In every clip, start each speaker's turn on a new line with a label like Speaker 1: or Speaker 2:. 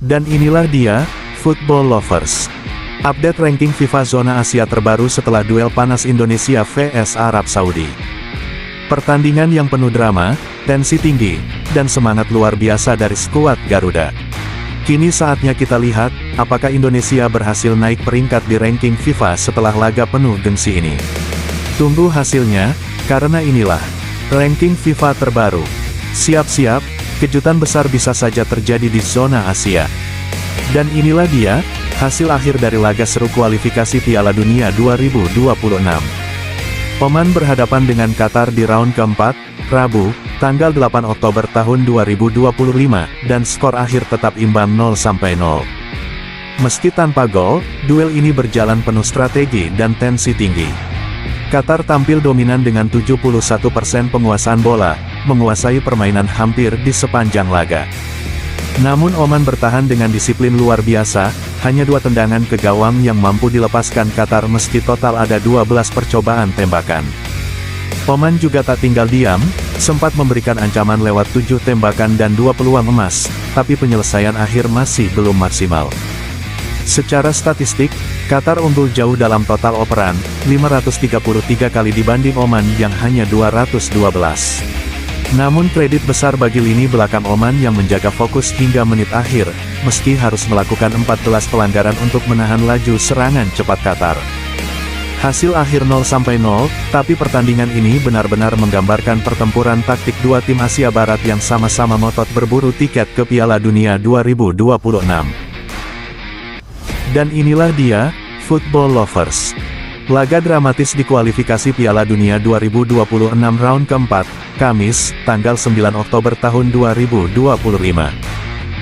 Speaker 1: Dan inilah dia, Football Lovers. Update ranking FIFA Zona Asia terbaru setelah duel panas Indonesia vs Arab Saudi. Pertandingan yang penuh drama, tensi tinggi, dan semangat luar biasa dari skuad Garuda. Kini saatnya kita lihat, apakah Indonesia berhasil naik peringkat di ranking FIFA setelah laga penuh gengsi ini. Tunggu hasilnya, karena inilah ranking FIFA terbaru. Siap-siap, kejutan besar bisa saja terjadi di zona Asia. Dan inilah dia, hasil akhir dari laga seru kualifikasi Piala Dunia 2026. Oman berhadapan dengan Qatar di round keempat, Rabu, tanggal 8 Oktober tahun 2025, dan skor akhir tetap imbang 0-0. Meski tanpa gol, duel ini berjalan penuh strategi dan tensi tinggi. Qatar tampil dominan dengan 71% penguasaan bola, menguasai permainan hampir di sepanjang laga. Namun Oman bertahan dengan disiplin luar biasa, hanya 2 tendangan ke gawang yang mampu dilepaskan Qatar meski total ada 12 percobaan tembakan. Oman juga tak tinggal diam, sempat memberikan ancaman lewat 7 tembakan dan 2 peluang emas, tapi penyelesaian akhir masih belum maksimal. Secara statistik, Qatar unggul jauh dalam total operan, 533 kali dibanding Oman yang hanya 212. Namun kredit besar bagi lini belakang Oman yang menjaga fokus hingga menit akhir, meski harus melakukan 14 pelanggaran untuk menahan laju serangan cepat Qatar. Hasil akhir 0-0, tapi pertandingan ini benar-benar menggambarkan pertempuran taktik dua tim Asia Barat yang sama-sama ngotot berburu tiket ke Piala Dunia 2026. Dan inilah dia, Football Lovers. Laga dramatis di kualifikasi Piala Dunia 2026 round keempat, Kamis, tanggal 9 Oktober tahun 2025.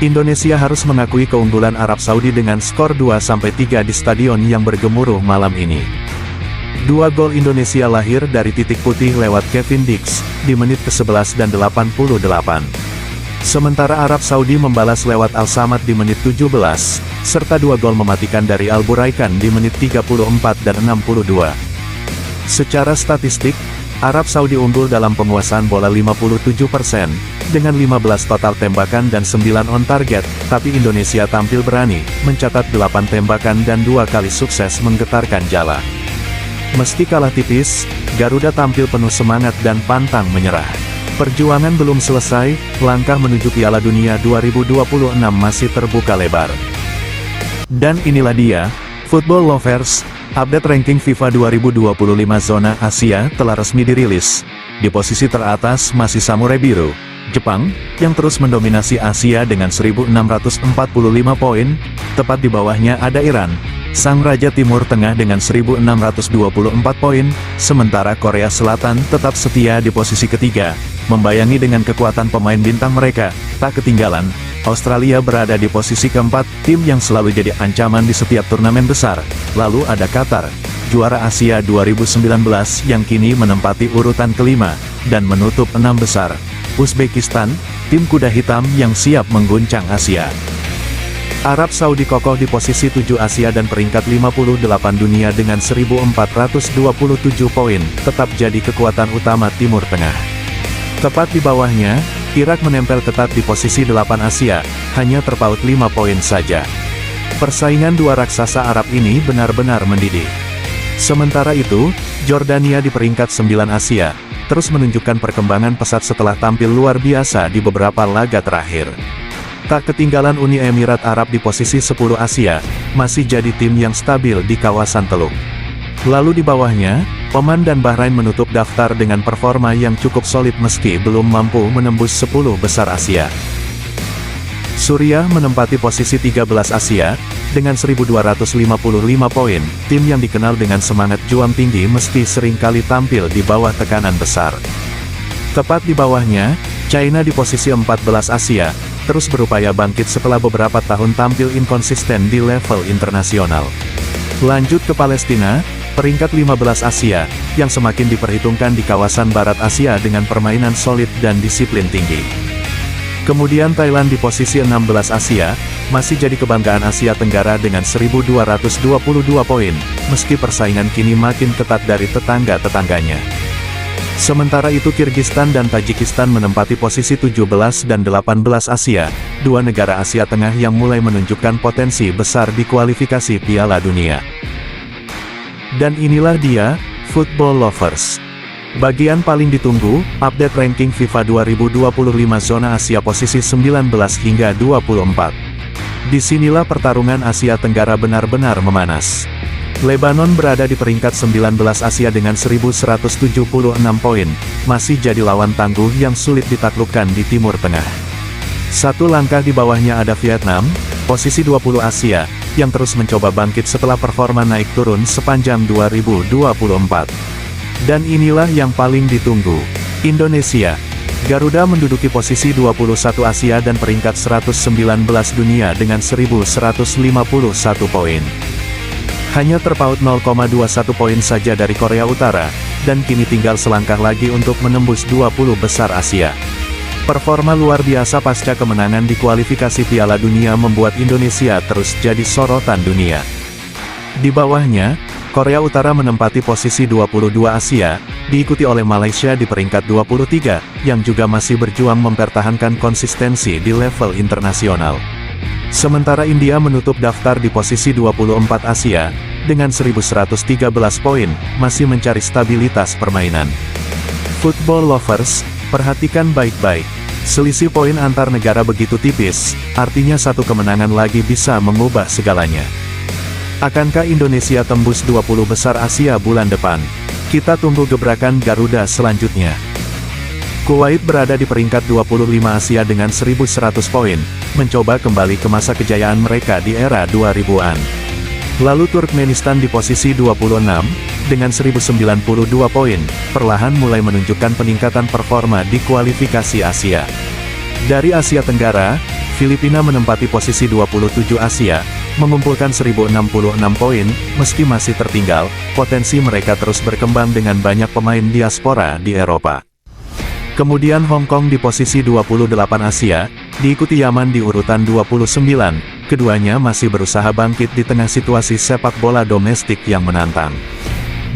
Speaker 1: Indonesia harus mengakui keunggulan Arab Saudi dengan skor 2-3 di stadion yang bergemuruh malam ini. 2 gol Indonesia lahir dari titik putih lewat Kevin Dix, di menit ke-11 dan 88. Sementara Arab Saudi membalas lewat Al-Samad di menit 17, serta 2 gol mematikan dari Al-Buraikan di menit 34 dan 62. Secara statistik, Arab Saudi unggul dalam penguasaan bola 57%, dengan 15 total tembakan dan 9 on target, tapi Indonesia tampil berani, mencatat 8 tembakan dan 2 kali sukses menggetarkan jala. Meski kalah tipis, Garuda tampil penuh semangat dan pantang menyerah. Perjuangan belum selesai, langkah menuju Piala Dunia 2026 masih terbuka lebar. Dan inilah dia, Football Lovers, update ranking FIFA 2025 zona Asia telah resmi dirilis. Di posisi teratas masih Samurai Biru, Jepang, yang terus mendominasi Asia dengan 1.645 poin, tepat di bawahnya ada Iran, Sang Raja Timur Tengah dengan 1.624 poin, sementara Korea Selatan tetap setia di posisi ketiga, membayangi dengan kekuatan pemain bintang mereka. Tak ketinggalan, Australia berada di posisi keempat, tim yang selalu jadi ancaman di setiap turnamen besar. Lalu ada Qatar, juara Asia 2019 yang kini menempati urutan kelima, dan menutup 6 besar. Uzbekistan, tim kuda hitam yang siap mengguncang Asia. Arab Saudi kokoh di posisi 7 Asia dan peringkat 58 dunia dengan 1.427 poin, tetap jadi kekuatan utama Timur Tengah. Tepat di bawahnya, Irak menempel ketat di posisi 8 Asia, hanya terpaut 5 poin saja. Persaingan dua raksasa Arab ini benar-benar mendidih. Sementara itu, Jordania di peringkat 9 Asia, terus menunjukkan perkembangan pesat setelah tampil luar biasa di beberapa laga terakhir. Tak ketinggalan Uni Emirat Arab di posisi 10 Asia, masih jadi tim yang stabil di kawasan Teluk. Lalu di bawahnya, Oman dan Bahrain menutup daftar dengan performa yang cukup solid meski belum mampu menembus 10 besar Asia. Suriah menempati posisi 13 Asia, dengan 1.255 poin, tim yang dikenal dengan semangat juang tinggi meski seringkali tampil di bawah tekanan besar. Tepat di bawahnya, China di posisi 14 Asia, terus berupaya bangkit setelah beberapa tahun tampil inkonsisten di level internasional. Lanjut ke Palestina, peringkat 15 Asia, yang semakin diperhitungkan di kawasan Barat Asia dengan permainan solid dan disiplin tinggi. Kemudian Thailand di posisi 16 Asia, masih jadi kebanggaan Asia Tenggara dengan 1.222 poin, meski persaingan kini makin ketat dari tetangga-tetangganya. Sementara itu Kirgistan dan Tajikistan menempati posisi 17 dan 18 Asia, dua negara Asia Tengah yang mulai menunjukkan potensi besar di kualifikasi Piala Dunia. Dan inilah dia, Football Lovers. Bagian paling ditunggu, update ranking FIFA 2025 zona Asia posisi 19 hingga 24. Disinilah pertarungan Asia Tenggara benar-benar memanas. Lebanon berada di peringkat 19 Asia dengan 1176 poin, masih jadi lawan tangguh yang sulit ditaklukkan di Timur Tengah. Satu langkah di bawahnya ada Vietnam, posisi 20 Asia, yang terus mencoba bangkit setelah performa naik turun sepanjang 2024. Dan inilah yang paling ditunggu, Indonesia. Garuda menduduki posisi 21 Asia dan peringkat 119 dunia dengan 1151 poin. Hanya terpaut 0,21 poin saja dari Korea Utara, dan kini tinggal selangkah lagi untuk menembus 20 besar Asia. Performa luar biasa pasca kemenangan di kualifikasi Piala Dunia membuat Indonesia terus jadi sorotan dunia. Di bawahnya, Korea Utara menempati posisi 22 Asia, diikuti oleh Malaysia di peringkat 23, yang juga masih berjuang mempertahankan konsistensi di level internasional. Sementara India menutup daftar di posisi 24 Asia, dengan 1113 poin, masih mencari stabilitas permainan. Football Lovers, perhatikan baik-baik. Selisih poin antar negara begitu tipis, artinya satu kemenangan lagi bisa mengubah segalanya. Akankah Indonesia tembus 20 besar Asia bulan depan? Kita tunggu gebrakan Garuda selanjutnya. Kuwait berada di peringkat 25 Asia dengan 1100 poin, mencoba kembali ke masa kejayaan mereka di era 2000-an. Lalu Turkmenistan di posisi 26, dengan 1092 poin, perlahan mulai menunjukkan peningkatan performa di kualifikasi Asia. Dari Asia Tenggara, Filipina menempati posisi 27 Asia, mengumpulkan 1066 poin, meski masih tertinggal, potensi mereka terus berkembang dengan banyak pemain diaspora di Eropa. Kemudian Hong Kong di posisi 28 Asia, diikuti Yaman di urutan 29, keduanya masih berusaha bangkit di tengah situasi sepak bola domestik yang menantang.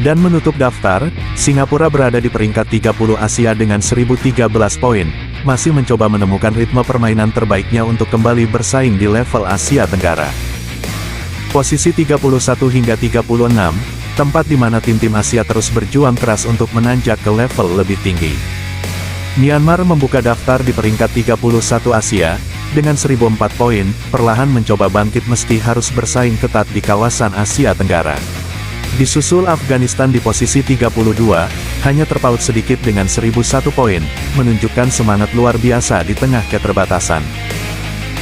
Speaker 1: Dan menutup daftar, Singapura berada di peringkat 30 Asia dengan 1013 poin, masih mencoba menemukan ritme permainan terbaiknya untuk kembali bersaing di level Asia Tenggara. Posisi 31 hingga 36, tempat di mana tim-tim Asia terus berjuang keras untuk menanjak ke level lebih tinggi. Myanmar membuka daftar di peringkat 31 Asia, dengan 1004 poin, perlahan mencoba bangkit meski harus bersaing ketat di kawasan Asia Tenggara. Disusul Afghanistan di posisi 32, hanya terpaut sedikit dengan 1001 poin, menunjukkan semangat luar biasa di tengah keterbatasan.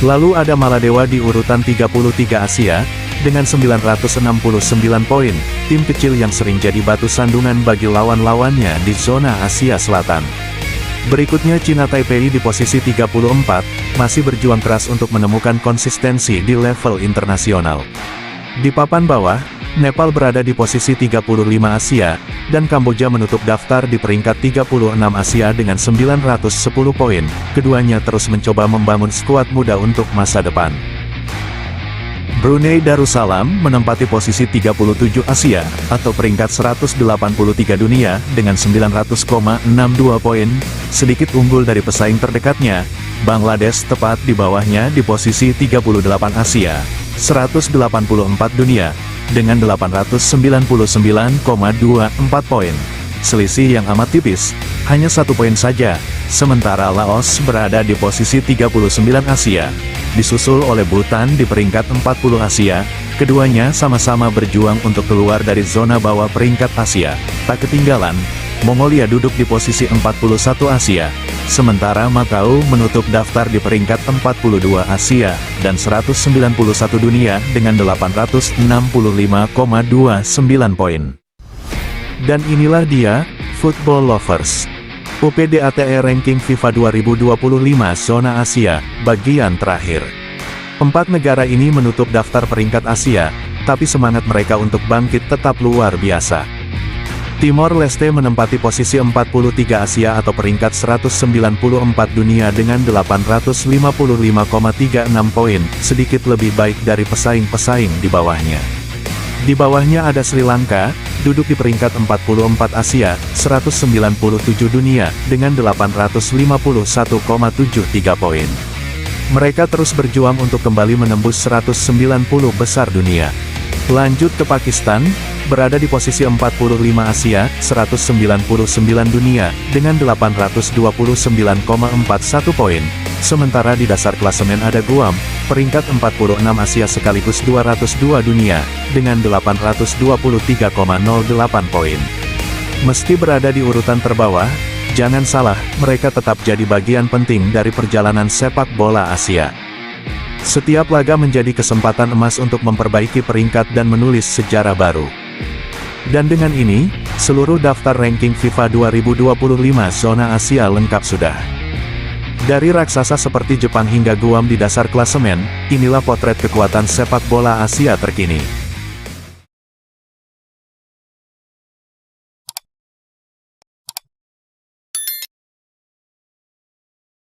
Speaker 1: Lalu ada Maladewa di urutan 33 Asia, dengan 969 poin, tim kecil yang sering jadi batu sandungan bagi lawan-lawannya di zona Asia Selatan. Berikutnya Cina Taipei di posisi 34, masih berjuang keras untuk menemukan konsistensi di level internasional. Di papan bawah, Nepal berada di posisi 35 Asia, dan Kamboja menutup daftar di peringkat 36 Asia dengan 910 poin, keduanya terus mencoba membangun skuad muda untuk masa depan. Brunei Darussalam menempati posisi 37 Asia, atau peringkat 183 dunia, dengan 900,62 poin, sedikit unggul dari pesaing terdekatnya, Bangladesh tepat di bawahnya di posisi 38 Asia, 184 dunia, dengan 899,24 poin. Selisih yang amat tipis, hanya 1 poin saja, sementara Laos berada di posisi 39 Asia, disusul oleh Bhutan di peringkat 40 Asia, keduanya sama-sama berjuang untuk keluar dari zona bawah peringkat Asia. Tak ketinggalan, Mongolia duduk di posisi 41 Asia, sementara Macau menutup daftar di peringkat 42 Asia, dan 191 dunia dengan 865,29 poin. Dan inilah dia, Football Lovers. UPDATE Ranking FIFA 2025 Zona Asia, bagian terakhir. 4 negara ini menutup daftar peringkat Asia, tapi semangat mereka untuk bangkit tetap luar biasa. Timor Leste menempati posisi 43 Asia atau peringkat 194 dunia dengan 855,36 poin, sedikit lebih baik dari pesaing-pesaing di bawahnya. Di bawahnya ada Sri Lanka, duduk di peringkat 44 Asia, 197 dunia, dengan 851,73 poin. Mereka terus berjuang untuk kembali menembus 190 besar dunia. Lanjut ke Pakistan, berada di posisi 45 Asia, 199 dunia, dengan 829,41 poin. Sementara di dasar klasemen ada Guam, peringkat 46 Asia sekaligus 202 dunia, dengan 823,08 poin. Meski berada di urutan terbawah, jangan salah, mereka tetap jadi bagian penting dari perjalanan sepak bola Asia. Setiap laga menjadi kesempatan emas untuk memperbaiki peringkat dan menulis sejarah baru. Dan dengan ini, seluruh daftar ranking FIFA 2025 zona Asia lengkap sudah. Dari raksasa seperti Jepang hingga Guam di dasar klasemen, inilah potret kekuatan sepak bola Asia terkini.